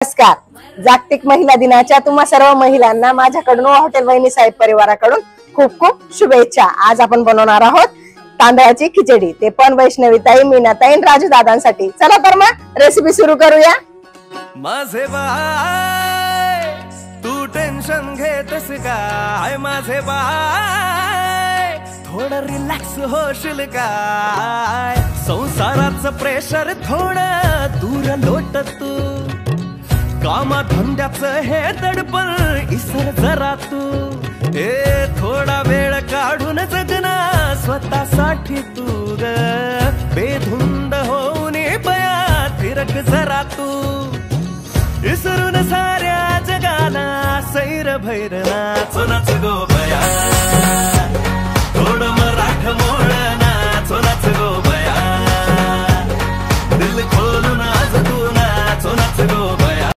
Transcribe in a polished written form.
नमस्कार. जागतिक महिला दिनाच्या तुम्हा सर्व महिलांना माझ्याकडून हॉटेल वहिनी साहेब परिवाराकडून खूप खूप शुभेच्छा. आज आपण बनवणार आहोत तांदळाची खिचडी, ते पण वैष्णवीताई, मीनाताई, राजू दादांसाठी. चला तर मग रेसिपी सुरू करूया. माझे बाय तू टेन्शन घेतस काय, माझे बाय थोडं रिलॅक्स होशील काय, संसाराचं प्रेशर थोडं दूर लोट तू, कामा धंद्याचं हे दडपण इसर जरा तू, ए थोडा वेळ काढून जगना स्वतःसाठी तू ग, बेधुंद होऊन बयात फिरक जरा तू, इसरून साऱ्या जगाला सैर भैर नाच नाच गो